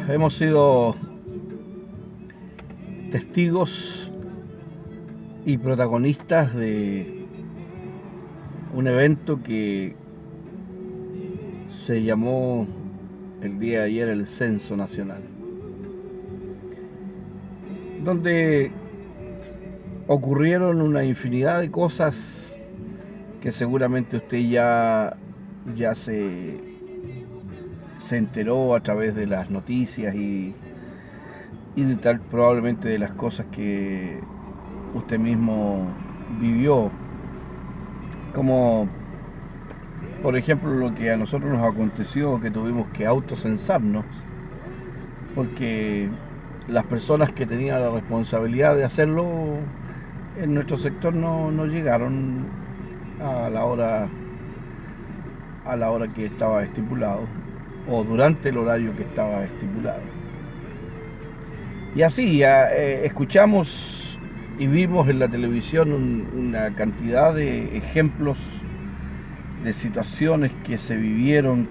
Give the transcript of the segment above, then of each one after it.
Hemos sido testigos y protagonistas de un evento que se llamó el día de ayer el Censo Nacional, donde ocurrieron una infinidad de cosas que seguramente usted ya se enteró a través de las noticias y de tal, probablemente de las cosas que usted mismo vivió, como por ejemplo lo que a nosotros nos aconteció, que tuvimos que autocensarnos porque las personas que tenían la responsabilidad de hacerlo en nuestro sector no llegaron a la hora que estaba estipulado o durante el horario que estaba estipulado. Y así escuchamos y vimos en la televisión una cantidad de ejemplos de situaciones que se vivieron,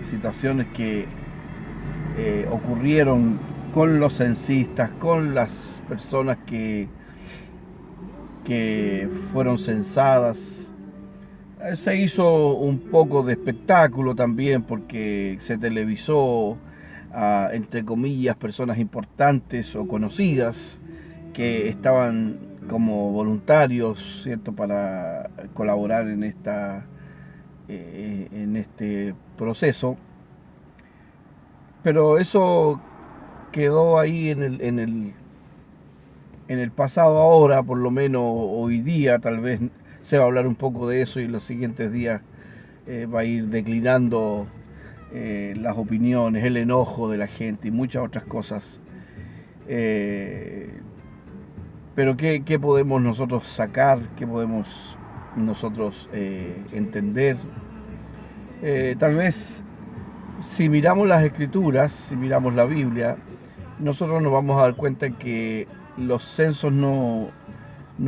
situaciones que ocurrieron con los censistas, con las personas que fueron censadas. Se hizo un poco de espectáculo también porque se televisó a, entre comillas, personas importantes o conocidas que estaban como voluntarios, ¿cierto?, para colaborar en este proceso. Pero eso quedó ahí en el pasado. Ahora, por lo menos hoy día, tal vez se va a hablar un poco de eso y en los siguientes días va a ir declinando las opiniones, el enojo de la gente y muchas otras cosas. Pero ¿qué podemos nosotros sacar? ¿Qué podemos nosotros entender? Tal vez si miramos las escrituras, si miramos la Biblia, nosotros nos vamos a dar cuenta que los censos no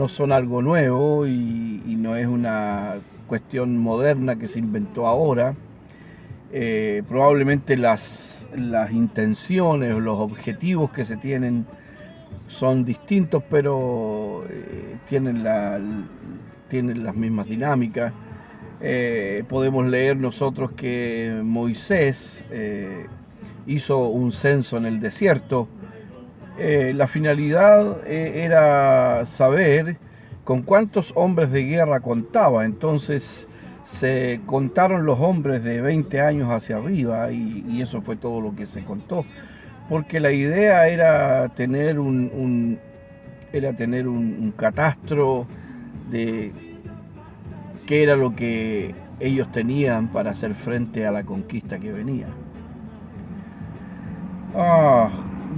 son algo nuevo y no es una cuestión moderna que se inventó ahora. Probablemente las intenciones o los objetivos que se tienen son distintos, pero tienen las mismas dinámicas. Podemos leer nosotros que Moisés hizo un censo en el desierto. La finalidad era saber con cuántos hombres de guerra contaba. Entonces se contaron los hombres de 20 años hacia arriba y eso fue todo lo que se contó. Porque la idea era tener un catastro de qué era lo que ellos tenían para hacer frente a la conquista que venía.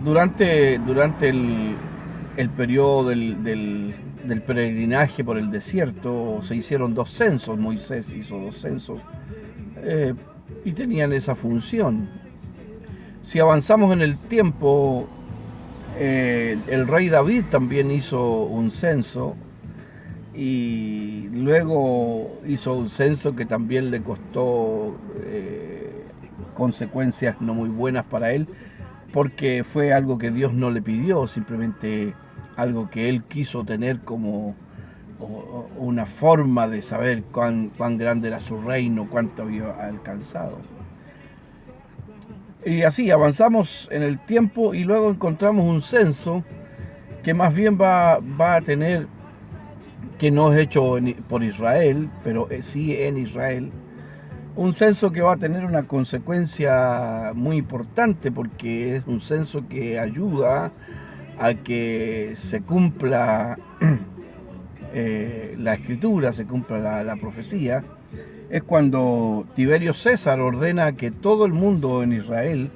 Durante el periodo del peregrinaje por el desierto se hicieron 2 censos. Moisés hizo 2 censos y tenían esa función. Si avanzamos en el tiempo, el rey David también hizo un censo y luego hizo un censo que también le costó consecuencias no muy buenas para él, porque fue algo que Dios no le pidió, simplemente algo que él quiso tener como una forma de saber cuán grande era su reino, cuánto había alcanzado. Y así avanzamos en el tiempo y luego encontramos un censo que más bien va a tener, que no es hecho por Israel, pero sí en Israel, un censo que va a tener una consecuencia muy importante porque es un censo que ayuda a que se cumpla la escritura, se cumpla la profecía. Es cuando Tiberio César ordena que todo el mundo en Israel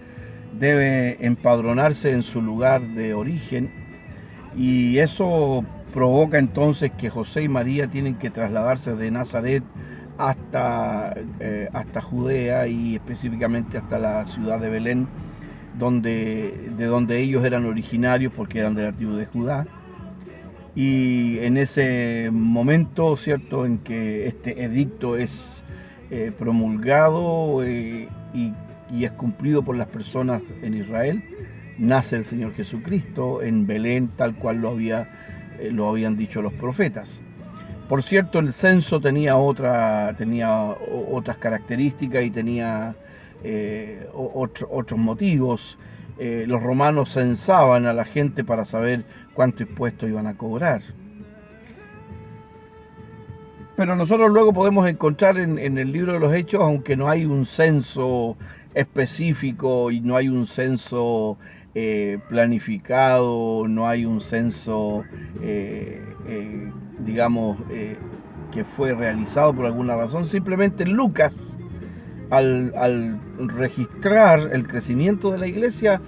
debe empadronarse en su lugar de origen, y eso provoca entonces que José y María tienen que trasladarse de Nazaret hasta Judea y específicamente hasta la ciudad de Belén, de donde ellos eran originarios porque eran de la tribu de Judá. Y en ese momento, ¿cierto?, en que este edicto es promulgado y es cumplido por las personas en Israel, nace el Señor Jesucristo en Belén, tal cual lo habían dicho los profetas. Por cierto, el censo tenía otras características y tenía otros motivos. Los romanos censaban a la gente para saber cuánto impuesto iban a cobrar. Pero nosotros luego podemos encontrar en el libro de los Hechos, aunque no hay un censo específico y no hay un censo planificado, no hay un censo, que fue realizado por alguna razón, simplemente Lucas, al registrar el crecimiento de la iglesia,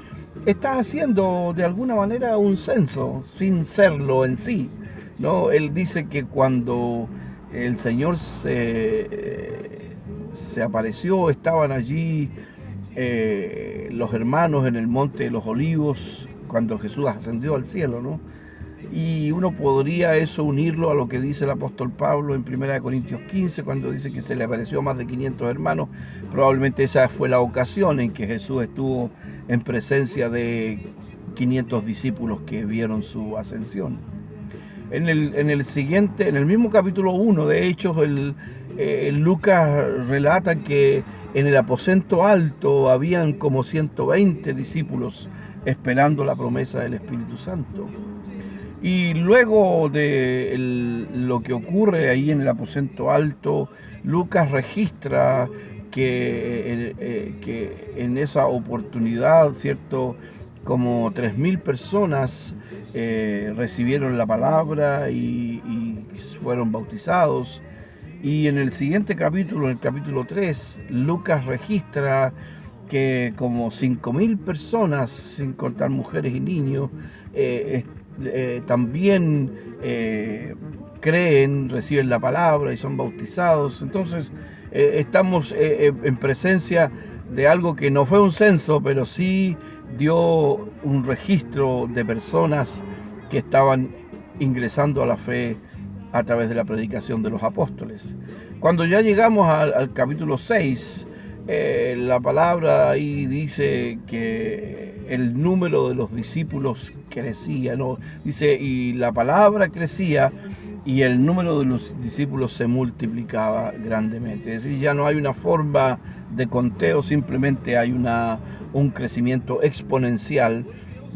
está haciendo de alguna manera un censo, sin serlo en sí, ¿no? Él dice que cuando el Señor se apareció, estaban allí los hermanos en el Monte de los Olivos, cuando Jesús ascendió al cielo, ¿no? Y uno podría eso unirlo a lo que dice el apóstol Pablo en 1 Corintios 15, cuando dice que se le apareció a más de 500 hermanos. Probablemente esa fue la ocasión en que Jesús estuvo en presencia de 500 discípulos que vieron su ascensión. En el mismo capítulo 1 de Hechos, Lucas relata que en el aposento alto habían como 120 discípulos esperando la promesa del Espíritu Santo. Y luego de lo que ocurre ahí en el aposento alto, Lucas registra que en esa oportunidad, ¿cierto?, como 3.000 personas recibieron la palabra y fueron bautizados. Y en el siguiente capítulo, en el capítulo 3, Lucas registra que como 5.000 personas, sin contar mujeres y niños, también creen, reciben la palabra y son bautizados. Entonces estamos en presencia de algo que no fue un censo, pero sí dio un registro de personas que estaban ingresando a la fe a través de la predicación de los apóstoles. Cuando ya llegamos al capítulo 6, la palabra ahí dice que el número de los discípulos crecía, ¿no? Dice, y la palabra crecía y el número de los discípulos se multiplicaba grandemente. Es decir, ya no hay una forma de conteo, simplemente hay un crecimiento exponencial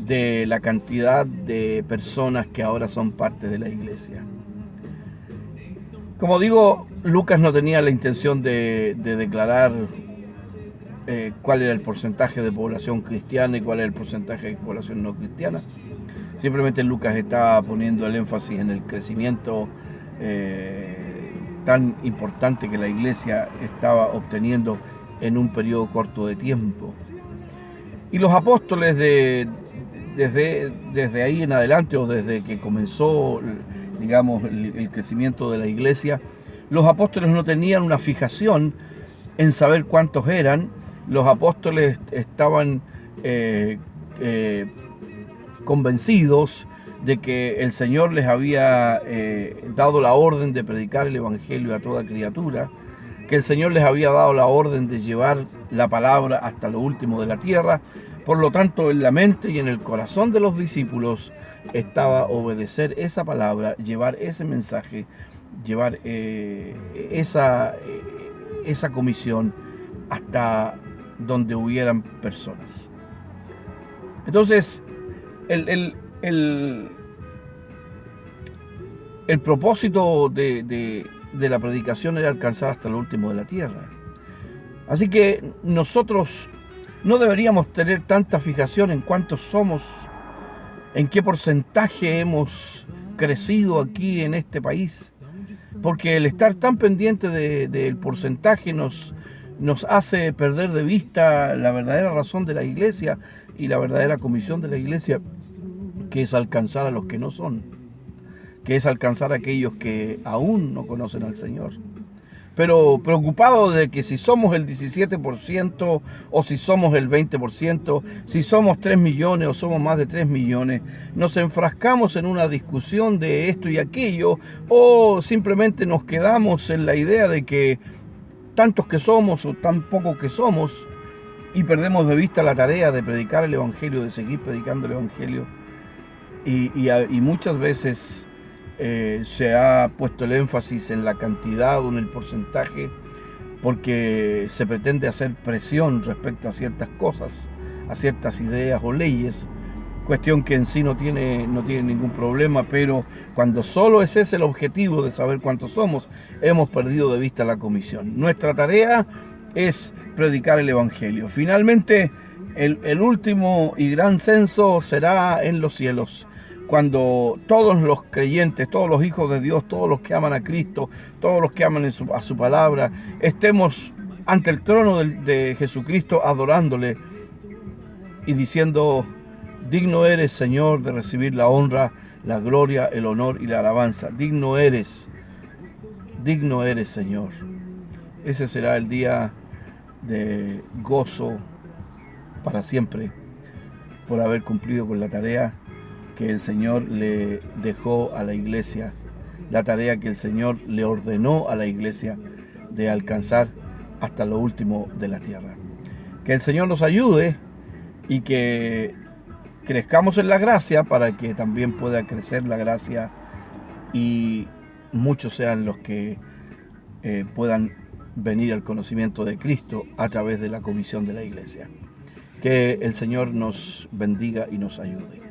de la cantidad de personas que ahora son parte de la iglesia. Como digo, Lucas no tenía la intención de declarar cuál era el porcentaje de población cristiana y cuál era el porcentaje de población no cristiana. Simplemente Lucas está poniendo el énfasis en el crecimiento tan importante que la iglesia estaba obteniendo en un periodo corto de tiempo. Y los apóstoles desde ahí en adelante, o desde que comenzó, digamos, el crecimiento de la iglesia, los apóstoles no tenían una fijación en saber cuántos eran. Los apóstoles estaban convencidos de que el Señor les había dado la orden de predicar el Evangelio a toda criatura, que el Señor les había dado la orden de llevar la palabra hasta lo último de la tierra. Por lo tanto, en la mente y en el corazón de los discípulos estaba obedecer esa palabra, llevar ese mensaje, llevar esa comisión hasta donde hubieran personas. Entonces, el propósito de la predicación era alcanzar hasta lo último de la tierra. Así que nosotros no deberíamos tener tanta fijación en cuántos somos, en qué porcentaje hemos crecido aquí en este país, porque el estar tan pendiente del porcentaje nos hace perder de vista la verdadera razón de la iglesia y la verdadera comisión de la iglesia, que es alcanzar a los que no son, que es alcanzar a aquellos que aún no conocen al Señor. Pero preocupado de que si somos el 17% o si somos el 20%, si somos 3 millones o somos más de 3 millones, nos enfrascamos en una discusión de esto y aquello, o simplemente nos quedamos en la idea de que tantos que somos o tan pocos que somos, y perdemos de vista la tarea de predicar el Evangelio, de seguir predicando el Evangelio. Y muchas veces se ha puesto el énfasis en la cantidad o en el porcentaje, porque se pretende hacer presión respecto a ciertas cosas, a ciertas ideas o leyes, cuestión que en sí no tiene ningún problema, pero cuando solo es ese el objetivo de saber cuántos somos, hemos perdido de vista la comisión. Nuestra tarea es predicar el Evangelio. Finalmente, el último y gran censo será en los cielos, cuando todos los creyentes, todos los hijos de Dios, todos los que aman a Cristo, todos los que aman a su palabra, estemos ante el trono de Jesucristo adorándole y diciendo: digno eres, Señor, de recibir la honra, la gloria, el honor y la alabanza. Digno eres, Señor. Ese será el día de gozo para siempre, por haber cumplido con la tarea que el Señor le dejó a la iglesia, la tarea que el Señor le ordenó a la iglesia de alcanzar hasta lo último de la tierra. Que el Señor nos ayude y que crezcamos en la gracia, para que también pueda crecer la gracia y muchos sean los que puedan venir al conocimiento de Cristo a través de la comisión de la iglesia. Que el Señor nos bendiga y nos ayude.